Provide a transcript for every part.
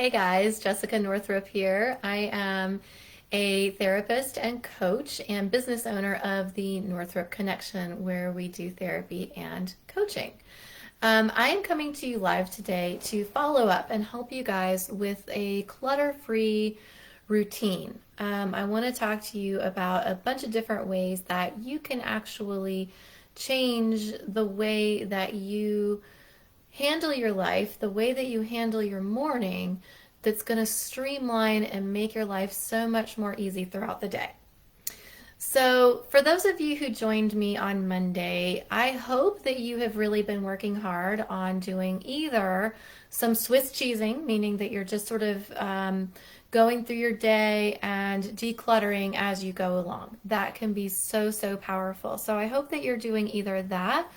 Hey guys, Jessica Northrop here. I am a therapist and coach and business owner of the Northrop Connection, where we do therapy and coaching. I am coming to you live today to follow up and help you guys with a clutter-free routine. I want to talk to you about a bunch of different ways that you can actually change the way that you handle your life, the way that you handle your morning, that's going to streamline and make your life so much more easy throughout the day. So, for those of you who joined me on Monday, I hope that you have really been working hard on doing either some Swiss cheesing, meaning that you're just sort of going through your day and decluttering as you go along. That can be so, so powerful. So, I hope that you're doing either that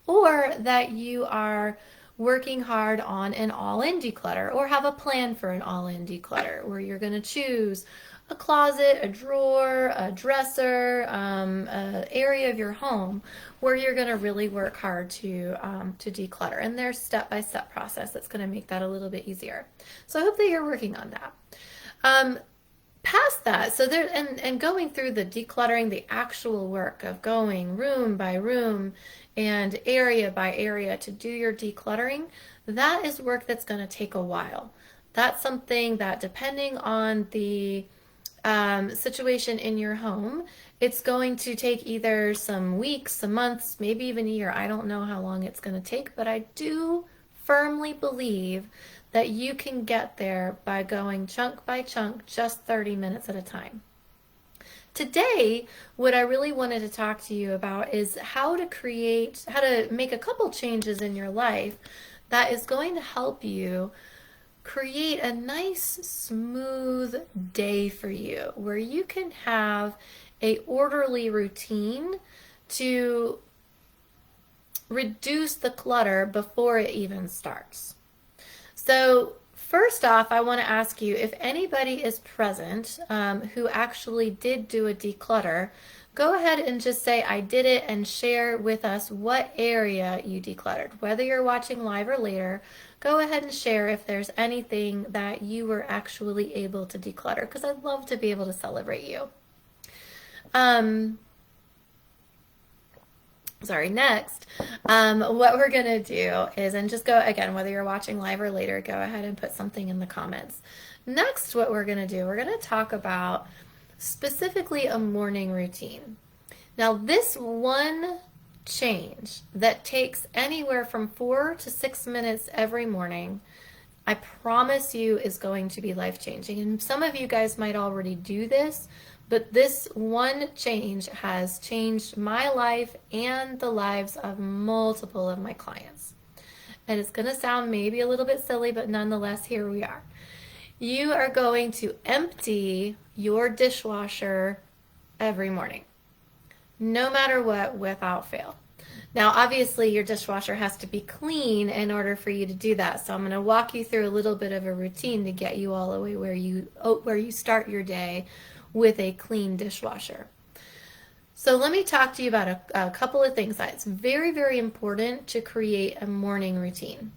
or that you are working hard on an all-in declutter or have a plan for an all-in declutter where you're going to choose a closet, a drawer, a dresser, an area of your home where you're going to really work hard to declutter. And there's step-by-step process that's going to make that a little bit easier. So I hope that you're working on that. Past that, so there and going through the decluttering, the actual work of going room by room and area by area to do your decluttering, that is work that's going to take a while. That's something that, depending on the situation in your home, it's going to take either some weeks, some months, maybe even a year. I don't know how long it's going to take, but I do firmly believe that you can get there by going chunk by chunk, just 30 minutes at a time. Today, what I really wanted to talk to you about is how to make a couple changes in your life that is going to help you create a nice, smooth day for you, where you can have a orderly routine to reduce the clutter before it even starts. So first off, I want to ask you if anybody is present who actually did do a declutter. Go ahead and just say, I did it, and share with us what area you decluttered. Whether you're watching live or later, go ahead and share if there's anything that you were actually able to declutter, because I'd love to be able to celebrate you. Next, what we're going to do is, and just go again, whether you're watching live or later, go ahead and put something in the comments. Next, what we're going to do, we're going to talk about specifically a morning routine. Now, this one change that takes anywhere from 4 to 6 minutes every morning, I promise you, is going to be life-changing. And some of you guys might already do this, but this one change has changed my life and the lives of multiple of my clients. And it's going to sound maybe a little bit silly, but nonetheless, here we are. You are going to empty your dishwasher every morning, no matter what, without fail. Now, obviously, your dishwasher has to be clean in order for you to do that. So I'm going to walk you through a little bit of a routine to get you all the way where you start your day with a clean dishwasher. So let me talk to you about a couple of things that it's very, very important to create a morning routine.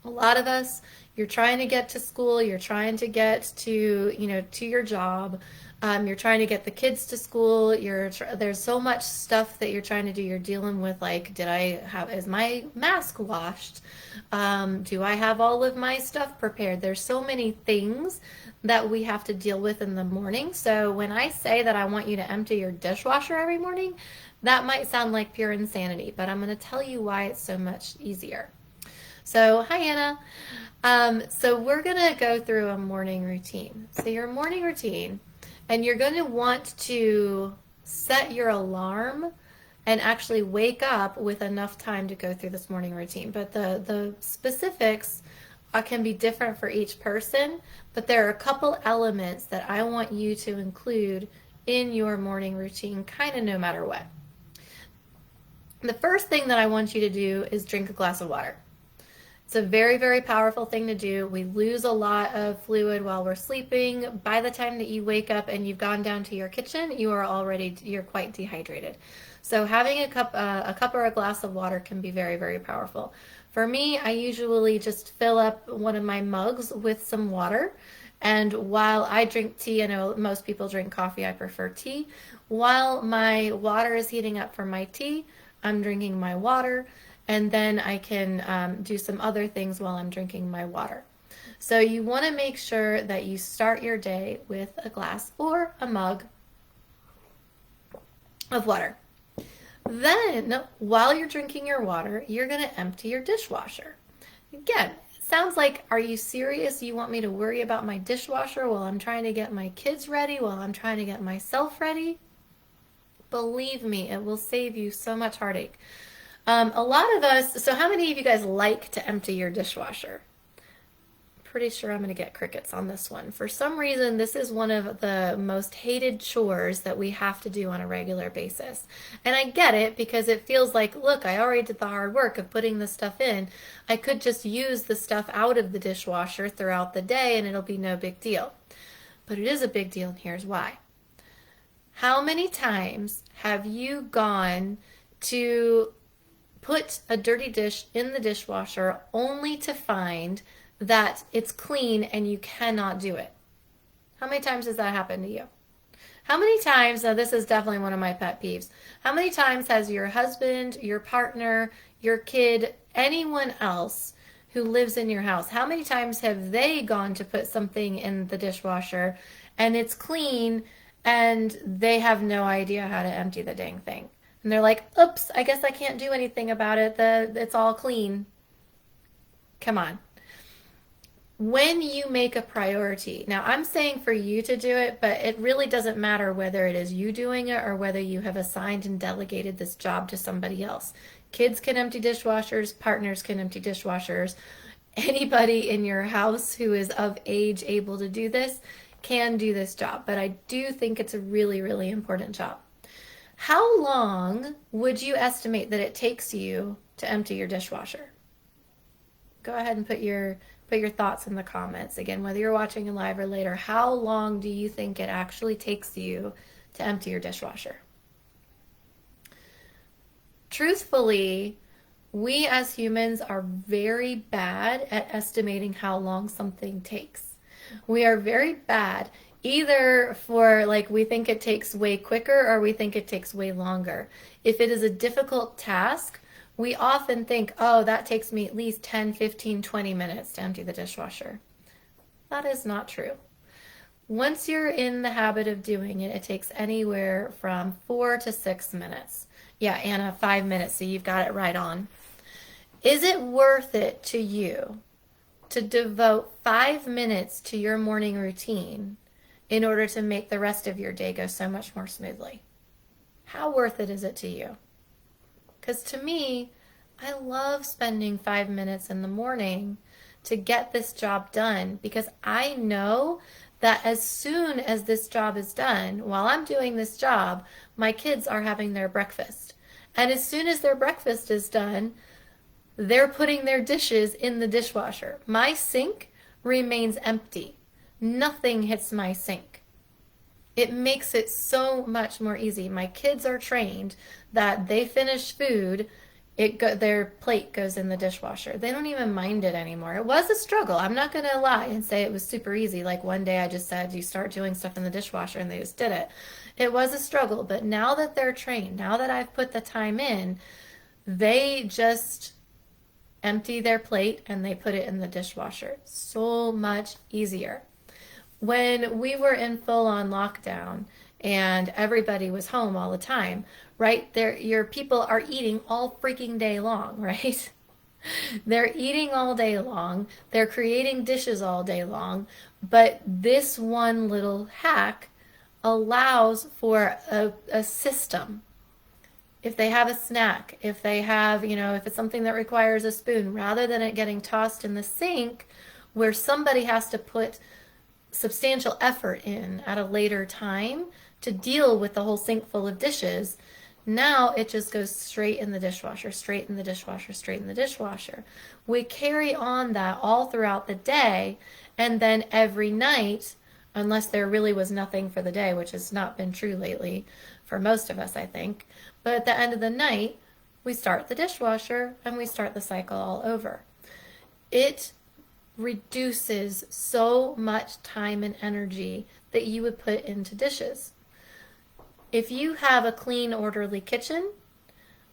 A lot of us, you're trying to get to school, you're trying to get to your job, you're trying to get the kids to school, there's so much stuff that you're trying to do. You're dealing with, like, is my mask washed? Do I have all of my stuff prepared? There's so many things that we have to deal with in the morning. So when I say that I want you to empty your dishwasher every morning, that might sound like pure insanity, but I'm going to tell you why it's so much easier. So, hi Anna. So we're going to go through a morning routine. So your morning routine, and you're going to want to set your alarm and actually wake up with enough time to go through this morning routine. But the specifics can be different for each person, but there are a couple elements that I want you to include in your morning routine, kind of no matter what. The first thing that I want you to do is drink a glass of water. It's a very, very powerful thing to do. We lose a lot of fluid while we're sleeping. By the time that you wake up and you've gone down to your kitchen, you're quite dehydrated. So having a cup or a glass of water can be very, very powerful. For me, I usually just fill up one of my mugs with some water. And while I drink tea, I know most people drink coffee, I prefer tea. While my water is heating up for my tea, I'm drinking my water. And then I can do some other things while I'm drinking my water. So you want to make sure that you start your day with a glass or a mug of water. Then, while you're drinking your water, you're going to empty your dishwasher. Again, it sounds like, are you serious? You want me to worry about my dishwasher while I'm trying to get my kids ready, while I'm trying to get myself ready? Believe me, it will save you so much heartache. A lot of us, so how many of you guys like to empty your dishwasher? Pretty sure I'm going to get crickets on this one. For some reason, this is one of the most hated chores that we have to do on a regular basis. And I get it because it feels like, look, I already did the hard work of putting this stuff in. I could just use the stuff out of the dishwasher throughout the day and it'll be no big deal. But it is a big deal, and here's why. How many times have you gone to put a dirty dish in the dishwasher only to find that it's clean and you cannot do it? How many times has that happened to you? How many times, now this is definitely one of my pet peeves, how many times has your husband, your partner, your kid, anyone else who lives in your house, how many times have they gone to put something in the dishwasher and it's clean and they have no idea how to empty the dang thing? And they're like, oops, I guess I can't do anything about it. It's all clean. Come on. When you make a priority, now I'm saying for you to do it, but it really doesn't matter whether it is you doing it or whether you have assigned and delegated this job to somebody else. Kids can empty dishwashers, partners can empty dishwashers. Anybody in your house who is of age able to do this can do this job, but I do think it's a really, really important job. How long would you estimate that it takes you to empty your dishwasher? Go ahead and put your thoughts in the comments. Again, whether you're watching in live or later, how long do you think it actually takes you to empty your dishwasher? Truthfully, we as humans are very bad at estimating how long something takes. We are very bad either for like we think it takes way quicker or we think it takes way longer. If it is a difficult task, we often think, oh, that takes me at least 10, 15, 20 minutes to empty the dishwasher. That is not true. Once you're in the habit of doing it, it takes anywhere from 4 to 6 minutes. Yeah, Anna, 5 minutes, so you've got it right on. Is it worth it to you to devote 5 minutes to your morning routine in order to make the rest of your day go so much more smoothly? How worth it is it to you? Because to me, I love spending 5 minutes in the morning to get this job done because I know that as soon as this job is done, while I'm doing this job, my kids are having their breakfast. And as soon as their breakfast is done, they're putting their dishes in the dishwasher. My sink remains empty. Nothing hits my sink. It makes it so much more easy. My kids are trained that they finish food, their plate goes in the dishwasher. They don't even mind it anymore. It was a struggle. I'm not going to lie and say it was super easy. Like one day I just said, you start doing stuff in the dishwasher, and they just did it. It was a struggle, but now that they're trained, now that I've put the time in, they just empty their plate and they put it in the dishwasher. So much easier. When we were in full-on lockdown and everybody was home all the time, right? Your people are eating all freaking day long, right? They're eating all day long. They're creating dishes all day long. But this one little hack allows for a system. If they have a snack, if they have, if it's something that requires a spoon, rather than it getting tossed in the sink where somebody has to put substantial effort in at a later time to deal with the whole sink full of dishes, now it just goes straight in the dishwasher, straight in the dishwasher, straight in the dishwasher. We carry on that all throughout the day, and then every night, unless there really was nothing for the day, which has not been true lately for most of us, I think, but at the end of the night, we start the dishwasher and we start the cycle all over. It reduces so much time and energy that you would put into dishes. If you have a clean, orderly kitchen,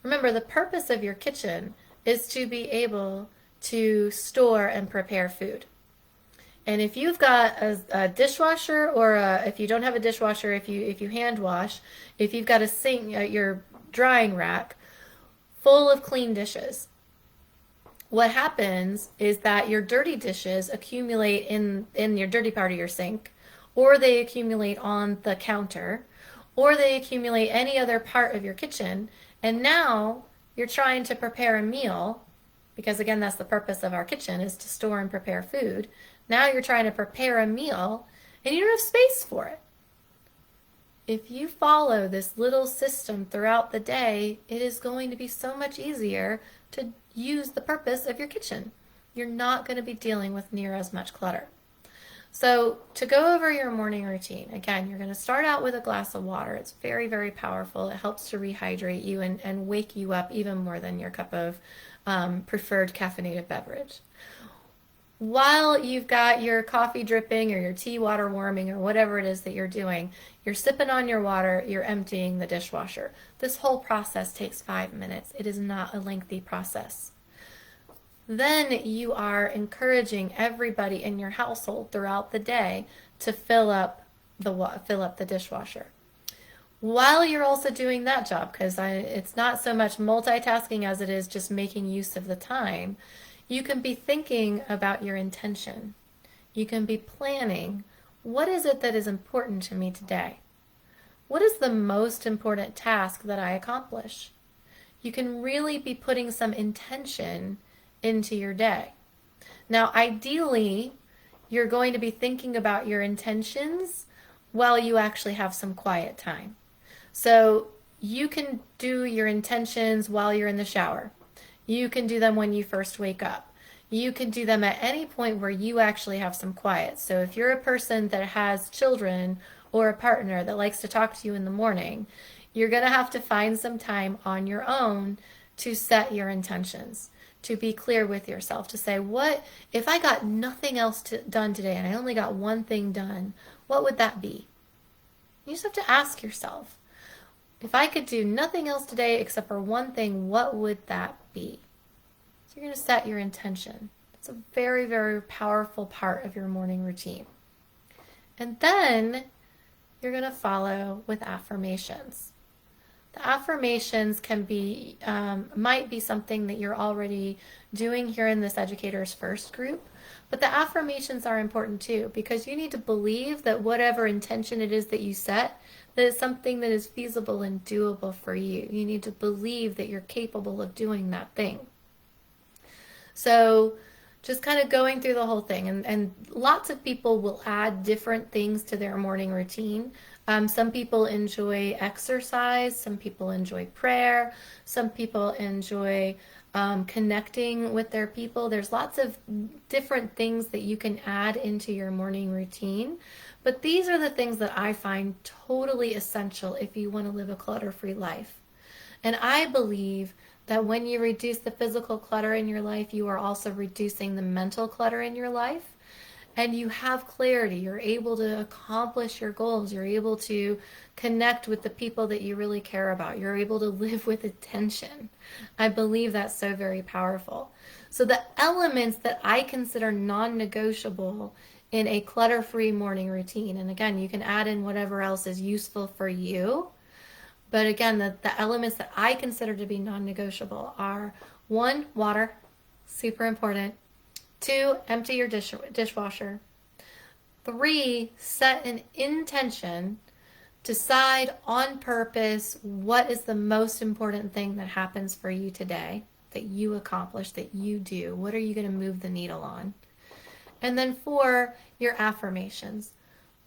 remember the purpose of your kitchen is to be able to store and prepare food. And if you've got a dishwasher, or if you don't have a dishwasher, if you hand wash, if you've got a sink, your drying rack full of clean dishes, what happens is that your dirty dishes accumulate in your dirty part of your sink, or they accumulate on the counter, or they accumulate any other part of your kitchen, and now you're trying to prepare a meal, because again, that's the purpose of our kitchen, is to store and prepare food. Now you're trying to prepare a meal and you don't have space for it. If you follow this little system throughout the day, it is going to be so much easier to use the purpose of your kitchen. You're not going to be dealing with near as much clutter. So to go over your morning routine, again, you're going to start out with a glass of water. It's very, very powerful. It helps to rehydrate you and wake you up even more than your cup of preferred caffeinated beverage. While you've got your coffee dripping or your tea water warming or whatever it is that you're doing, you're sipping on your water, you're emptying the dishwasher. This whole process takes 5 minutes. It is not a lengthy process. Then you are encouraging everybody in your household throughout the day to fill up the dishwasher. While you're also doing that job, because it's not so much multitasking as it is just making use of the time, you can be thinking about your intention. You can be planning, what is it that is important to me today? What is the most important task that I accomplish? You can really be putting some intention into your day. Now, ideally, you're going to be thinking about your intentions while you actually have some quiet time. So you can do your intentions while you're in the shower. You can do them when you first wake up. You can do them at any point where you actually have some quiet. So if you're a person that has children or a partner that likes to talk to you in the morning, you're going to have to find some time on your own to set your intentions, to be clear with yourself, to say, what if I got nothing else done today and I only got one thing done, what would that be? You just have to ask yourself, if I could do nothing else today except for one thing, what would that be? So you're going to set your intention. It's a very, very powerful part of your morning routine. And then you're going to follow with affirmations. The affirmations can be, might be something that you're already doing here in this Educators First group, but the affirmations are important too, because you need to believe that whatever intention it is that you set, that it's something that is feasible and doable for you. You need to believe that you're capable of doing that thing. So just kind of going through the whole thing, and lots of people will add different things to their morning routine. Some people enjoy exercise, some people enjoy prayer, some people enjoy connecting with their people. There's lots of different things that you can add into your morning routine, but these are the things that I find totally essential if you want to live a clutter-free life. And I believe that when you reduce the physical clutter in your life, you are also reducing the mental clutter in your life. And you have clarity. You're able to accomplish your goals. You're able to connect with the people that you really care about. You're able to live with intention. I believe that's so very powerful. So the elements that I consider non-negotiable in a clutter-free morning routine, and again, you can add in whatever else is useful for you, but again, the elements that I consider to be non-negotiable are 1, water, super important. 2, empty your dishwasher. 3, set an intention. Decide on purpose what is the most important thing that happens for you today, that you accomplish, that you do. What are you going to move the needle on? And then 4, your affirmations.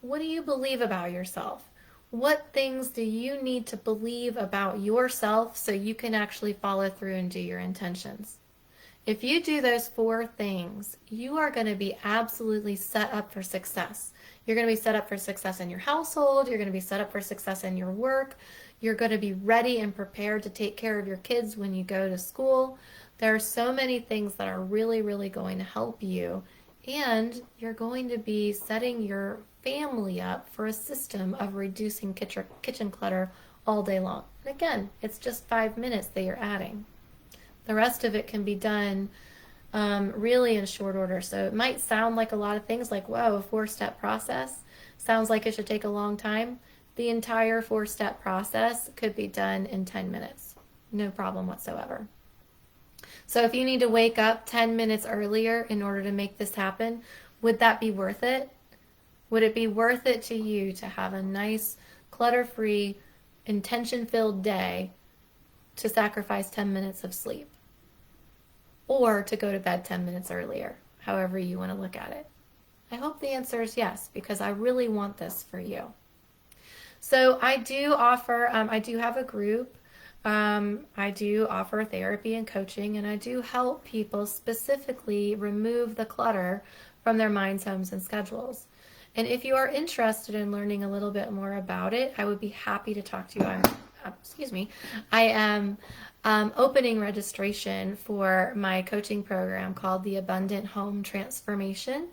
What do you believe about yourself? What things do you need to believe about yourself so you can actually follow through and do your intentions? If you do those 4 things, you are going to be absolutely set up for success. You're going to be set up for success in your household. You're going to be set up for success in your work. You're going to be ready and prepared to take care of your kids when you go to school. There are so many things that are really, really going to help you. And you're going to be setting your family up for a system of reducing kitchen clutter all day long. And again, it's just 5 minutes that you're adding. The rest of it can be done really in short order. So it might sound like a lot of things like, whoa, a 4-step process. Sounds like it should take a long time. The entire 4-step process could be done in 10 minutes. No problem whatsoever. So if you need to wake up 10 minutes earlier in order to make this happen, would that be worth it? Would it be worth it to you to have a nice, clutter-free, intention-filled day to sacrifice 10 minutes of sleep? Or to go to bed 10 minutes earlier, however you want to look at it? I hope the answer is yes, because I really want this for you. So I do offer, I do have a group. I do offer therapy and coaching, and I do help people specifically remove the clutter from their minds, homes, and schedules. And if you are interested in learning a little bit more about it, I would be happy to talk to you. I am opening registration for my coaching program called the Abundant Home Transformation.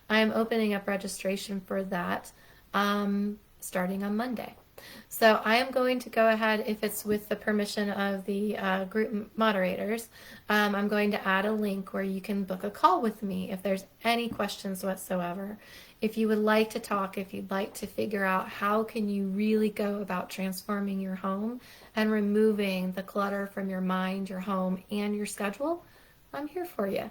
I am opening up registration for that starting on Monday. So I am going to go ahead, if it's with the permission of the group moderators, I'm going to add a link where you can book a call with me if there's any questions whatsoever. If you would like to talk, if you'd like to figure out how can you really go about transforming your home and removing the clutter from your mind, your home, and your schedule, I'm here for you.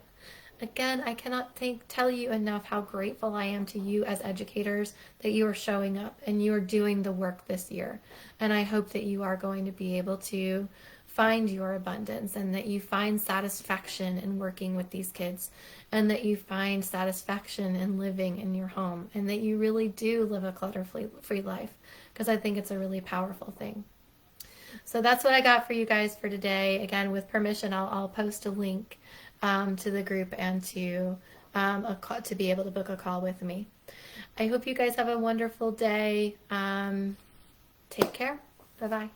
Again, I cannot tell you enough how grateful I am to you as educators that you are showing up and you are doing the work this year. And I hope that you are going to be able to find your abundance and that you find satisfaction in working with these kids and that you find satisfaction in living in your home and that you really do live a clutter-free life, because I think it's a really powerful thing. So that's what I got for you guys for today. Again, with permission, I'll post a link to the group and to be able to book a call with me. I hope you guys have a wonderful day. Take care. Bye-bye.